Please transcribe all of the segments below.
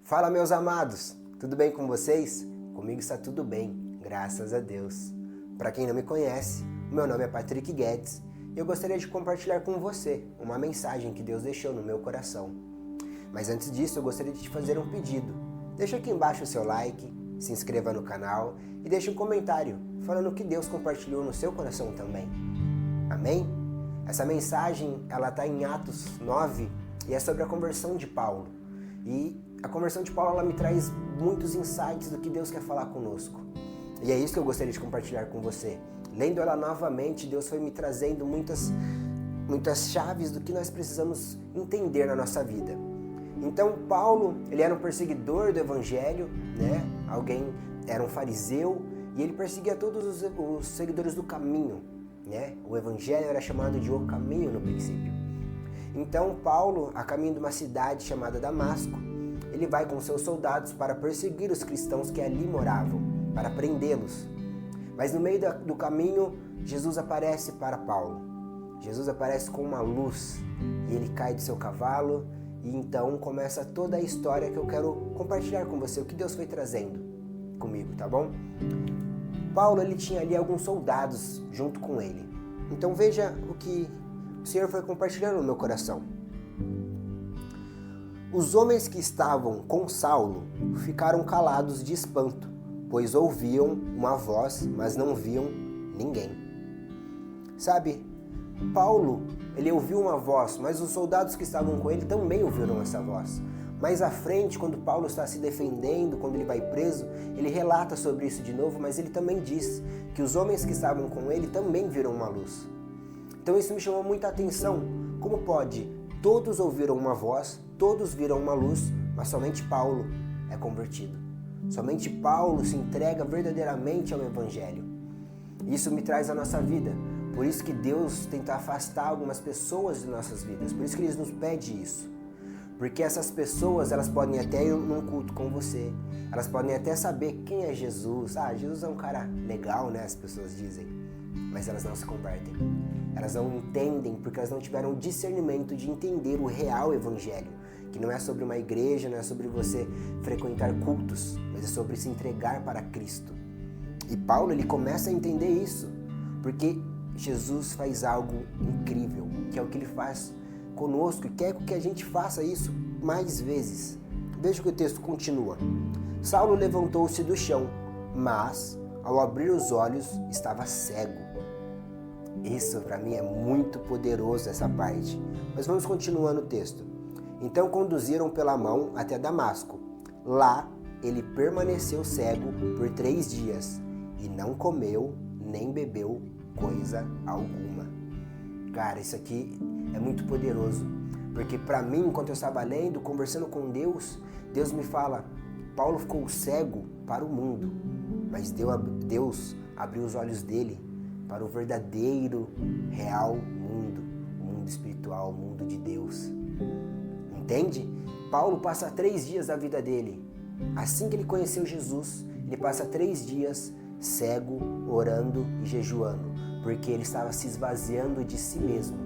Fala, meus amados, tudo bem com vocês? Comigo está tudo bem, graças a Deus. Para quem não me conhece, o meu nome é Patrick Guedes e eu gostaria de compartilhar com você uma mensagem que Deus deixou no meu coração. Mas antes disso, eu gostaria de te fazer um pedido. Deixa aqui embaixo o seu like, se inscreva no canal e deixe um comentário falando o que Deus compartilhou no seu coração também. Amém? Essa mensagem, ela está em Atos 9 e é sobre a conversão de Paulo. E a conversão de Paulo, ela me traz muitos insights do que Deus quer falar conosco. E é isso que eu gostaria de compartilhar com você. Lendo ela novamente, Deus foi me trazendo muitas chaves do que nós precisamos entender na nossa vida. Então, Paulo, ele era um perseguidor do evangelho, né? Era um fariseu e ele perseguia todos os seguidores do caminho, né? O evangelho era chamado de o caminho no princípio. Então, Paulo, a caminho de uma cidade chamada Damasco, ele vai com seus soldados para perseguir os cristãos que ali moravam, para prendê-los. Mas no meio do caminho, Jesus aparece para Paulo. Jesus aparece com uma luz e ele cai do seu cavalo e então começa toda a história que eu quero compartilhar com você, o que Deus foi trazendo comigo, tá bom? Paulo, ele tinha ali alguns soldados junto com ele. Então veja o que o Senhor foi compartilhando no meu coração. Os homens que estavam com Saulo ficaram calados de espanto, pois ouviam uma voz, mas não viam ninguém. Sabe, Paulo, ele ouviu uma voz, mas os soldados que estavam com ele também ouviram essa voz. Mais à frente, quando Paulo está se defendendo, quando ele vai preso, ele relata sobre isso de novo, mas ele também diz que os homens que estavam com ele também viram uma luz. Então isso me chamou muita atenção. Como pode? Todos ouviram uma voz, todos viram uma luz, mas somente Paulo é convertido. Somente Paulo se entrega verdadeiramente ao Evangelho. Isso me traz à nossa vida. Por isso que Deus tenta afastar algumas pessoas de nossas vidas. Por isso que Ele nos pede isso. Porque essas pessoas, elas podem até ir num culto com você. Elas podem até saber quem é Jesus. Ah, Jesus é um cara legal, né? As pessoas dizem. Mas elas não se convertem. Elas não entendem porque elas não tiveram o discernimento de entender o real evangelho, que não é sobre uma igreja, não é sobre você frequentar cultos, mas é sobre se entregar para Cristo. E Paulo, ele começa a entender isso, porque Jesus faz algo incrível, que é o que ele faz conosco e quer que a gente faça isso mais vezes. Veja que o texto continua. Saulo levantou-se do chão, mas ao abrir os olhos estava cego. Isso para mim é muito poderoso, essa parte. Mas vamos continuando o texto. Então conduziram pela mão até Damasco. Lá ele permaneceu cego por 3 dias e não comeu nem bebeu coisa alguma. Cara, isso aqui é muito poderoso. Porque para mim, enquanto eu estava lendo, conversando com Deus, Deus me fala, Paulo ficou cego para o mundo, mas Deus abriu os olhos dele para o verdadeiro, real mundo, o mundo espiritual, o mundo de Deus. Entende? Paulo passa 3 dias da vida dele. Assim que ele conheceu Jesus, ele passa 3 dias cego, orando e jejuando, porque ele estava se esvaziando de si mesmo.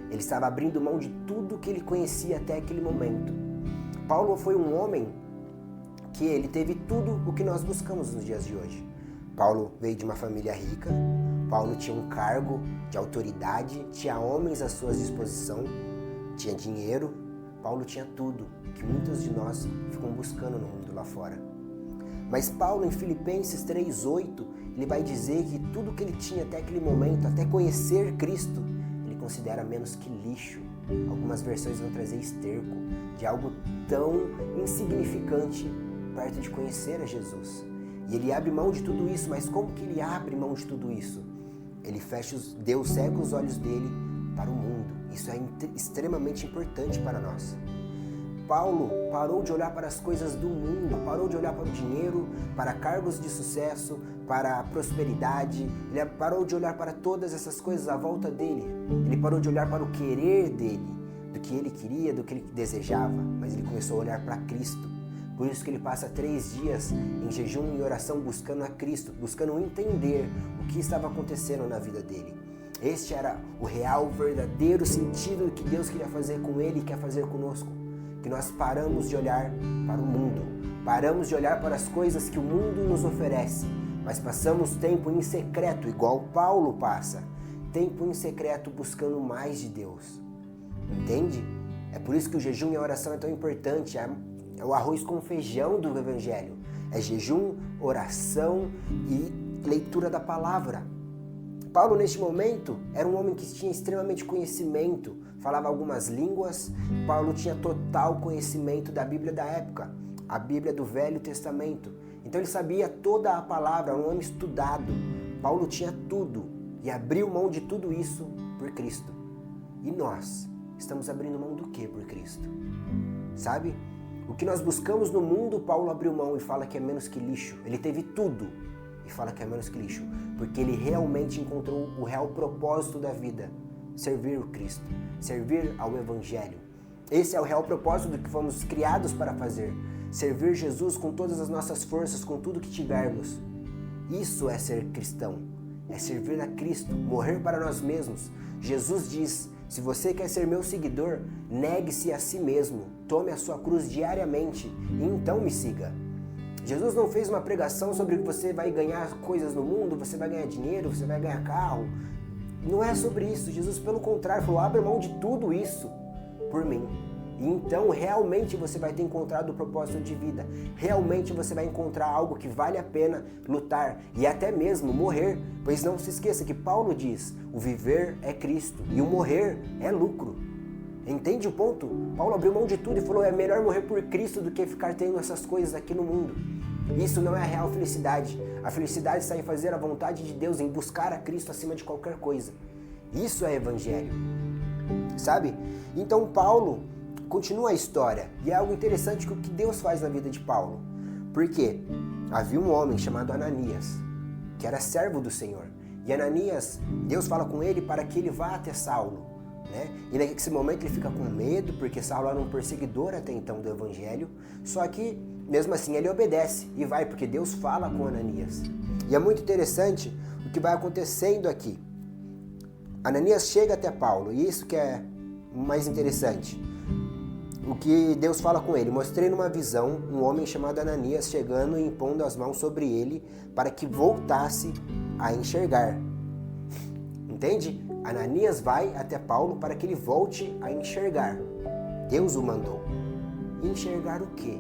Ele estava abrindo mão de tudo que ele conhecia até aquele momento. Paulo foi um homem que ele teve tudo o que nós buscamos nos dias de hoje. Paulo veio de uma família rica, Paulo tinha um cargo de autoridade, tinha homens à sua disposição, tinha dinheiro, Paulo tinha tudo que muitos de nós ficam buscando no mundo lá fora. Mas Paulo, em Filipenses 3:8, ele vai dizer que tudo que ele tinha até aquele momento, até conhecer Cristo, ele considera menos que lixo. Algumas versões vão trazer esterco, de algo tão insignificante perto de conhecer a Jesus. E ele abre mão de tudo isso, mas como que ele abre mão de tudo isso? Ele Deus cega os olhos dele para o mundo. Isso é extremamente importante para nós. Paulo parou de olhar para as coisas do mundo, parou de olhar para o dinheiro, para cargos de sucesso, para a prosperidade. Ele parou de olhar para todas essas coisas à volta dele. Ele parou de olhar para o querer dele, do que ele queria, do que ele desejava, mas ele começou a olhar para Cristo. Por isso que ele passa 3 dias em jejum e oração buscando a Cristo, buscando entender o que estava acontecendo na vida dele. Este era o real, verdadeiro sentido que Deus queria fazer com ele e quer fazer conosco. que nós paramos de olhar para o mundo, paramos de olhar para as coisas que o mundo nos oferece, mas passamos tempo em secreto, igual Paulo passa, tempo em secreto buscando mais de Deus. Entende? É por isso que o jejum e a oração é tão importante, é o arroz com feijão do Evangelho. É jejum, oração e leitura da palavra. Paulo, neste momento, era um homem que tinha extremamente conhecimento, falava algumas línguas. Paulo tinha total conhecimento da Bíblia da época, a Bíblia do Velho Testamento. Então ele sabia toda a palavra, era um homem estudado. Paulo tinha tudo e abriu mão de tudo isso por Cristo. E nós estamos abrindo mão do que por Cristo? Sabe? O que nós buscamos no mundo, Paulo abriu mão e fala que é menos que lixo. Ele teve tudo e fala que é menos que lixo, porque ele realmente encontrou o real propósito da vida, servir o Cristo, servir ao Evangelho. Esse é o real propósito do que fomos criados para fazer, servir Jesus com todas as nossas forças, com tudo que tivermos. Isso é ser cristão, é servir a Cristo, morrer para nós mesmos. Jesus diz: se você quer ser meu seguidor, negue-se a si mesmo, tome a sua cruz diariamente e então me siga. Jesus não fez uma pregação sobre que você vai ganhar coisas no mundo, você vai ganhar dinheiro, você vai ganhar carro. Não é sobre isso. Jesus, pelo contrário, falou: abre mão de tudo isso por mim. E então realmente você vai ter encontrado o propósito de vida. Realmente você vai encontrar algo que vale a pena lutar e até mesmo morrer. Pois não se esqueça que Paulo diz: o viver é Cristo e o morrer é lucro. Entende o ponto? Paulo abriu mão de tudo e falou: é melhor morrer por Cristo do que ficar tendo essas coisas aqui no mundo. Isso não é a real felicidade. A felicidade está em fazer a vontade de Deus, em buscar a Cristo acima de qualquer coisa. Isso é evangelho. Sabe? Então Paulo continua a história. E é algo interessante que o que Deus faz na vida de Paulo. Porque havia um homem chamado Ananias, que era servo do Senhor. E Ananias, Deus fala com ele para que ele vá até Saulo. Né? E nesse momento ele fica com medo, porque Saulo era um perseguidor até então do Evangelho. Só que, mesmo assim, ele obedece e vai, porque Deus fala com Ananias. E é muito interessante o que vai acontecendo aqui. Ananias chega até Paulo, e isso que é mais interessante. O que Deus fala com ele: mostrei numa visão um homem chamado Ananias chegando e impondo as mãos sobre ele para que voltasse a enxergar. Entende? Ananias vai até Paulo para que ele volte a enxergar. Deus o mandou. Enxergar o quê?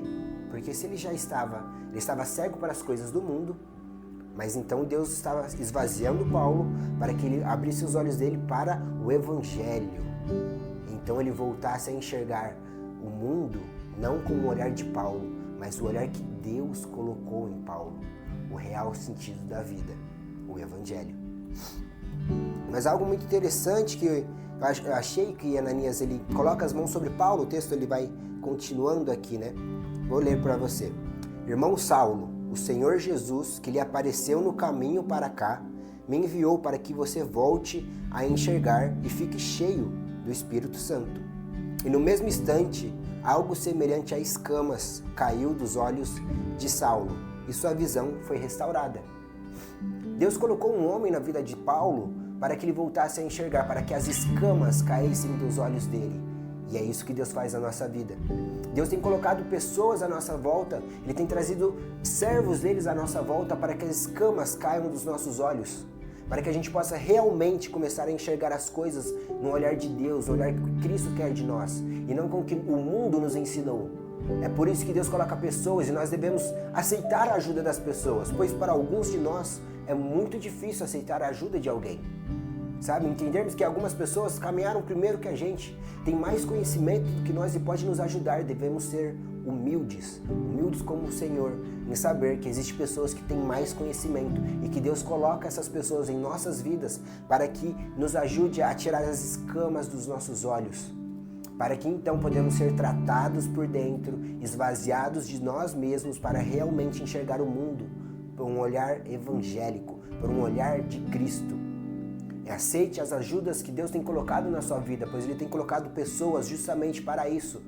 Porque se ele estava cego para as coisas do mundo, mas então Deus estava esvaziando Paulo para que ele abrisse os olhos dele para o Evangelho. Então ele voltasse a enxergar o mundo não com o olhar de Paulo, mas o olhar que Deus colocou em Paulo, o real sentido da vida, o Evangelho. Mas algo muito interessante que eu achei que Ananias ele coloca as mãos sobre Paulo, o texto ele vai continuando aqui, né? Vou ler para você. Irmão Saulo, o Senhor Jesus, que lhe apareceu no caminho para cá, me enviou para que você volte a enxergar e fique cheio do Espírito Santo. E no mesmo instante, algo semelhante a escamas caiu dos olhos de Saulo e sua visão foi restaurada. Deus colocou um homem na vida de Paulo para que ele voltasse a enxergar, para que as escamas caíssem dos olhos dele. E é isso que Deus faz na nossa vida. Deus tem colocado pessoas à nossa volta, Ele tem trazido servos deles à nossa volta para que as escamas caiam dos nossos olhos, para que a gente possa realmente começar a enxergar as coisas no olhar de Deus, no olhar que Cristo quer de nós, e não com o que o mundo nos ensinou. É por isso que Deus coloca pessoas e nós devemos aceitar a ajuda das pessoas, pois para alguns de nós é muito difícil aceitar a ajuda de alguém. Sabe, entendermos que algumas pessoas caminharam primeiro que a gente, têm mais conhecimento do que nós e pode nos ajudar. Devemos ser humildes como o Senhor, em saber que existem pessoas que têm mais conhecimento e que Deus coloca essas pessoas em nossas vidas para que nos ajude a tirar as escamas dos nossos olhos, para que então podemos ser tratados por dentro, esvaziados de nós mesmos para realmente enxergar o mundo por um olhar evangélico, por um olhar de Cristo. Aceite as ajudas que Deus tem colocado na sua vida, pois Ele tem colocado pessoas justamente para isso.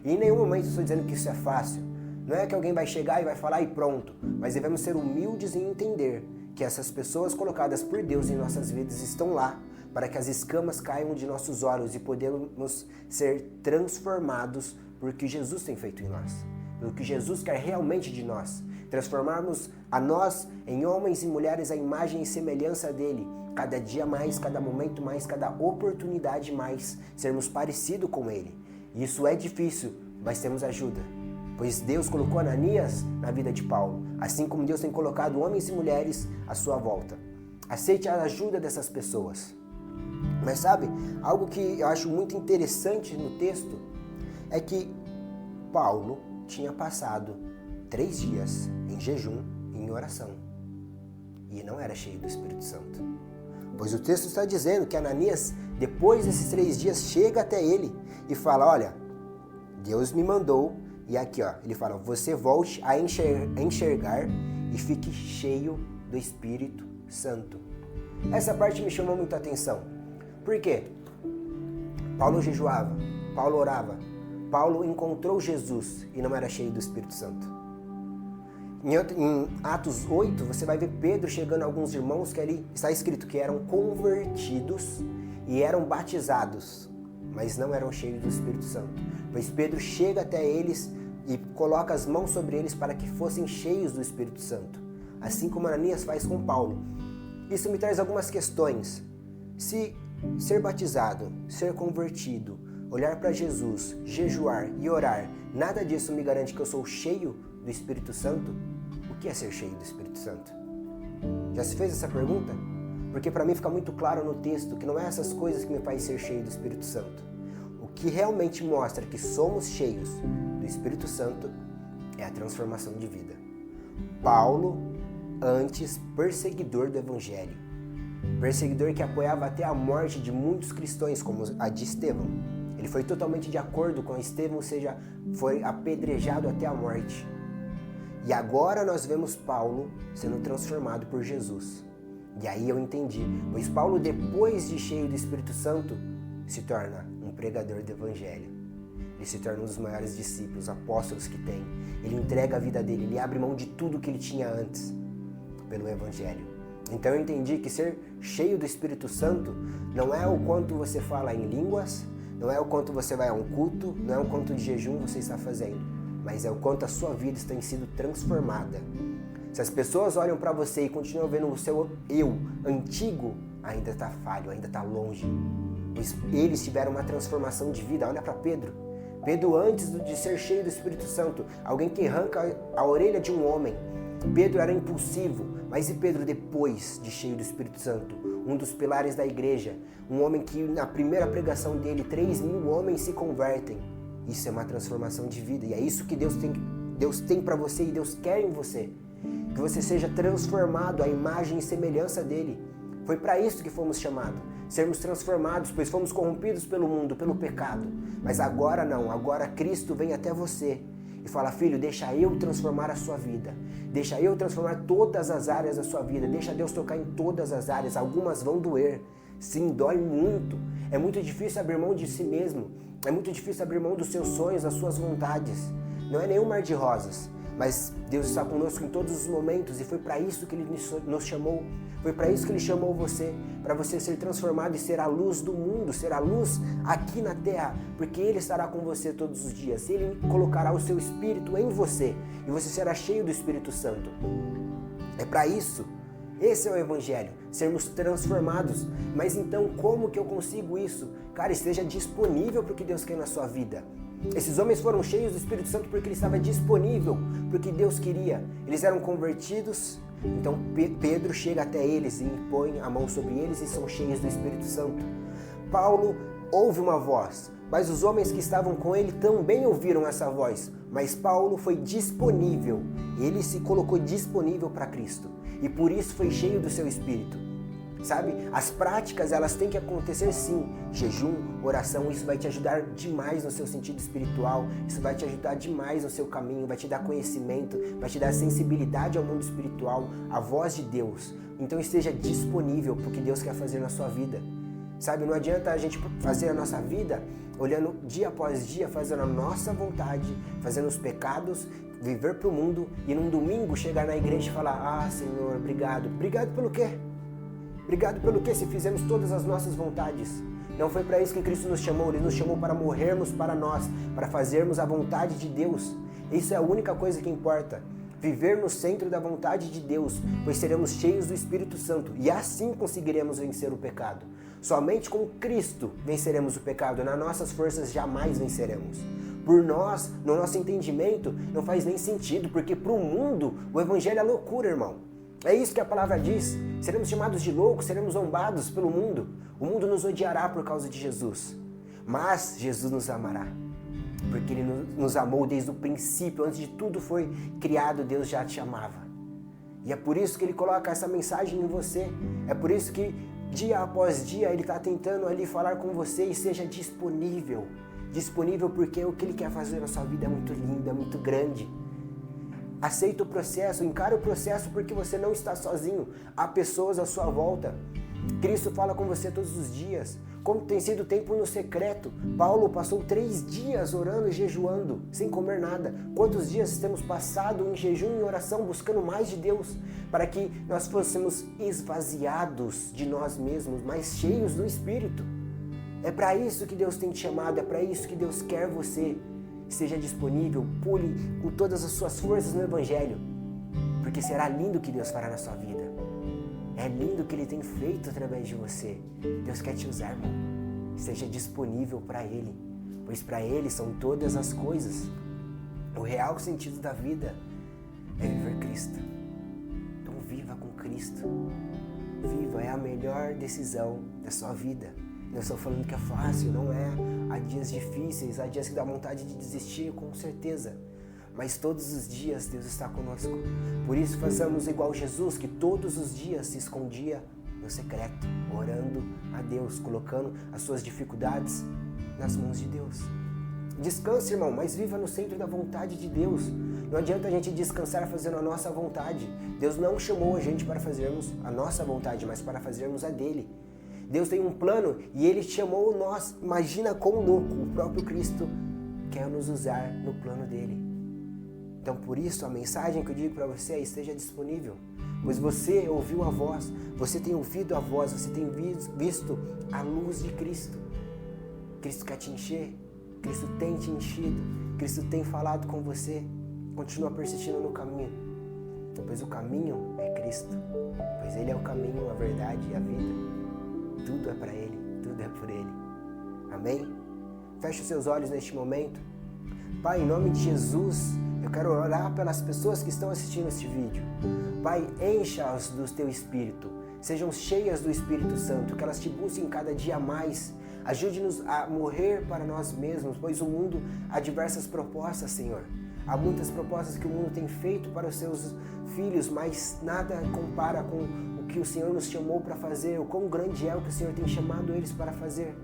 E em nenhum momento estou dizendo que isso é fácil. Não é que alguém vai chegar e vai falar e pronto. Mas devemos ser humildes em entender que essas pessoas colocadas por Deus em nossas vidas estão lá para que as escamas caiam de nossos olhos e podemos ser transformados por que Jesus tem feito em nós, pelo que Jesus quer realmente de nós, transformarmos a nós em homens e mulheres à imagem e semelhança dele, cada dia mais, cada momento mais, cada oportunidade mais, sermos parecidos com ele. Isso é difícil, mas temos ajuda, pois Deus colocou Ananias na vida de Paulo, assim como Deus tem colocado homens e mulheres à sua volta. Aceite a ajuda dessas pessoas. Mas sabe, algo que eu acho muito interessante no texto é que Paulo tinha passado 3 dias em jejum e em oração e não era cheio do Espírito Santo. Pois o texto está dizendo que Ananias, depois desses 3 dias, chega até ele e fala, olha, Deus me mandou, e aqui ó, ele fala, você volte a enxergar e fique cheio do Espírito Santo. Essa parte me chamou muita atenção. Por quê? Paulo jejuava, Paulo orava, Paulo encontrou Jesus e não era cheio do Espírito Santo. Em Atos 8, você vai ver Pedro chegando a alguns irmãos que ali está escrito que eram convertidos e eram batizados, mas não eram cheios do Espírito Santo. Pois Pedro chega até eles e coloca as mãos sobre eles para que fossem cheios do Espírito Santo, assim como Ananias faz com Paulo. Isso me traz algumas questões. Se ser batizado, ser convertido, olhar para Jesus, jejuar e orar, nada disso me garante que eu sou cheio do Espírito Santo, o que é ser cheio do Espírito Santo? Já se fez essa pergunta? Porque para mim fica muito claro no texto que não é essas coisas que me faz ser cheio do Espírito Santo. O que realmente mostra que somos cheios do Espírito Santo é a transformação de vida. Paulo, antes perseguidor do Evangelho, perseguidor que apoiava até a morte de muitos cristãos, como a de Estevão. Ele foi totalmente de acordo com Estevão, ou seja, foi apedrejado até a morte. E agora nós vemos Paulo sendo transformado por Jesus. E aí eu entendi, pois Paulo, depois de cheio do Espírito Santo, se torna um pregador do Evangelho. Ele se torna um dos maiores discípulos, apóstolos que tem. Ele entrega a vida dele, ele abre mão de tudo que ele tinha antes pelo Evangelho. Então eu entendi que ser cheio do Espírito Santo não é o quanto você fala em línguas, não é o quanto você vai a um culto, não é o quanto de jejum você está fazendo, mas é o quanto a sua vida está sendo transformada. Se as pessoas olham para você e continuam vendo o seu eu antigo, ainda está falho, ainda está longe. Pois eles tiveram uma transformação de vida. Olha para Pedro. Pedro, antes de ser cheio do Espírito Santo, alguém que arranca a orelha de um homem. Pedro era impulsivo, mas e Pedro depois de cheio do Espírito Santo? Um dos pilares da igreja, um homem que na primeira pregação dele, 3.000 homens se convertem. Isso é uma transformação de vida e é isso que Deus tem para você e Deus quer em você. Que você seja transformado à imagem e semelhança dele. Foi para isso que fomos chamados, sermos transformados, pois fomos corrompidos pelo mundo, pelo pecado. Mas agora não, agora Cristo vem até você e fala, filho, deixa eu transformar a sua vida. Deixa eu transformar todas as áreas da sua vida. Deixa Deus tocar em todas as áreas. Algumas vão doer. Sim, dói muito. É muito difícil abrir mão de si mesmo. É muito difícil abrir mão dos seus sonhos, das suas vontades. Não é nenhum mar de rosas. Mas Deus está conosco em todos os momentos e foi para isso que Ele nos chamou. Foi para isso que Ele chamou você, para você ser transformado e ser a luz do mundo, ser a luz aqui na terra, porque Ele estará com você todos os dias. Ele colocará o seu Espírito em você e você será cheio do Espírito Santo. É para isso. Esse é o Evangelho, sermos transformados. Mas então como que eu consigo isso? Cara, esteja disponível para o que Deus quer na sua vida. Esses homens foram cheios do Espírito Santo porque ele estava disponível para o que Deus queria. Eles eram convertidos, então Pedro chega até eles e impõe a mão sobre eles e são cheios do Espírito Santo. Paulo ouve uma voz, mas os homens que estavam com ele também ouviram essa voz. Mas Paulo foi disponível, ele se colocou disponível para Cristo e por isso foi cheio do seu Espírito. Sabe? As práticas, elas têm que acontecer sim. Jejum, oração, isso vai te ajudar demais no seu sentido espiritual. Isso vai te ajudar demais no seu caminho, vai te dar conhecimento, vai te dar sensibilidade ao mundo espiritual, à voz de Deus. Então esteja disponível para o que Deus quer fazer na sua vida. Sabe? Não adianta a gente fazer a nossa vida olhando dia após dia, fazendo a nossa vontade, fazendo os pecados, viver para o mundo e num domingo chegar na igreja e falar, ah, Senhor, obrigado. Obrigado pelo quê? Obrigado pelo quê? Se fizemos todas as nossas vontades. Não foi para isso que Cristo nos chamou. Ele nos chamou para morrermos para nós, para fazermos a vontade de Deus. Isso é a única coisa que importa. Viver no centro da vontade de Deus, pois seremos cheios do Espírito Santo e assim conseguiremos vencer o pecado. Somente com Cristo venceremos o pecado, nas nossas forças jamais venceremos. Por nós, no nosso entendimento, não faz nem sentido, porque para o mundo o Evangelho é loucura, irmão. É isso que a palavra diz. Seremos chamados de loucos, seremos zombados pelo mundo. O mundo nos odiará por causa de Jesus. Mas Jesus nos amará. Porque Ele nos amou desde o princípio, antes de tudo foi criado, Deus já te amava. E é por isso que Ele coloca essa mensagem em você. É por isso que dia após dia Ele está tentando ali falar com você e seja disponível. Disponível porque o que Ele quer fazer na sua vida é muito lindo, é muito grande. Aceita o processo, encara o processo porque você não está sozinho. Há pessoas à sua volta. Cristo fala com você todos os dias. Como tem sido o tempo no secreto. Paulo passou 3 dias orando e jejuando, sem comer nada. Quantos dias temos passado em jejum e oração, buscando mais de Deus, para que nós fôssemos esvaziados de nós mesmos, mas cheios do Espírito. É para isso que Deus tem te chamado, é para isso que Deus quer você. Esteja disponível, pule com todas as suas forças no Evangelho, porque será lindo o que Deus fará na sua vida. É lindo o que Ele tem feito através de você. Deus quer te usar, irmão. Esteja disponível para Ele, pois para Ele são todas as coisas. O real sentido da vida é viver Cristo. Então viva com Cristo. Viva, é a melhor decisão da sua vida. Eu estou falando que é fácil, não é. Há dias difíceis, há dias que dá vontade de desistir, com certeza. Mas todos os dias Deus está conosco. Por isso façamos igual Jesus, que todos os dias se escondia no secreto, orando a Deus, colocando as suas dificuldades nas mãos de Deus. Descanse, irmão, mas viva no centro da vontade de Deus. Não adianta a gente descansar fazendo a nossa vontade. Deus não chamou a gente para fazermos a nossa vontade, mas para fazermos a dele. Deus tem um plano e Ele chamou nós. Imagina quão louco o próprio Cristo quer nos usar no plano dele. Então, por isso, a mensagem que eu digo para você é: esteja disponível. Pois você ouviu a voz, você tem ouvido a voz, você tem visto a luz de Cristo. Cristo quer te encher, Cristo tem te enchido, Cristo tem falado com você. Continua persistindo no caminho, pois o caminho é Cristo. Pois Ele é o caminho, a verdade e a vida. Tudo é para Ele, tudo é por Ele. Amém? Feche os seus olhos neste momento. Pai, em nome de Jesus, eu quero orar pelas pessoas que estão assistindo este vídeo. Pai, encha-as do Teu Espírito. Sejam cheias do Espírito Santo, que elas te busquem cada dia mais. Ajude-nos a morrer para nós mesmos, pois o mundo há diversas propostas, Senhor. Há muitas propostas que o mundo tem feito para os seus filhos, mas nada compara com o que o Senhor nos chamou para fazer, o quão grande é o que o Senhor tem chamado eles para fazer.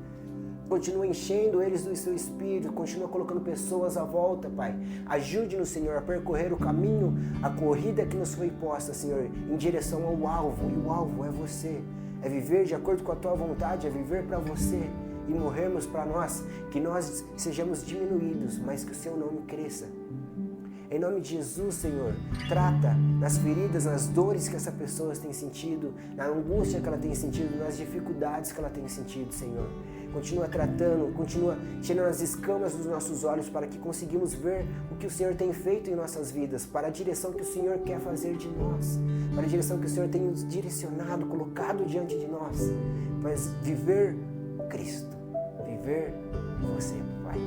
Continua enchendo eles do Seu Espírito, continua colocando pessoas à volta, Pai. Ajude-nos, Senhor, a percorrer o caminho, a corrida que nos foi posta, Senhor, em direção ao alvo. E o alvo é você, é viver de acordo com a Tua vontade, é viver para você e morrermos para nós, que nós sejamos diminuídos, mas que o Seu nome cresça. Em nome de Jesus, Senhor, trata nas feridas, nas dores que essa pessoa tem sentido, na angústia que ela tem sentido, nas dificuldades que ela tem sentido, Senhor. Continua tratando, continua tirando as escamas dos nossos olhos para que conseguimos ver o que o Senhor tem feito em nossas vidas, para a direção que o Senhor quer fazer de nós, para a direção que o Senhor tem nos direcionado, colocado diante de nós, mas viver Cristo, viver você, Pai.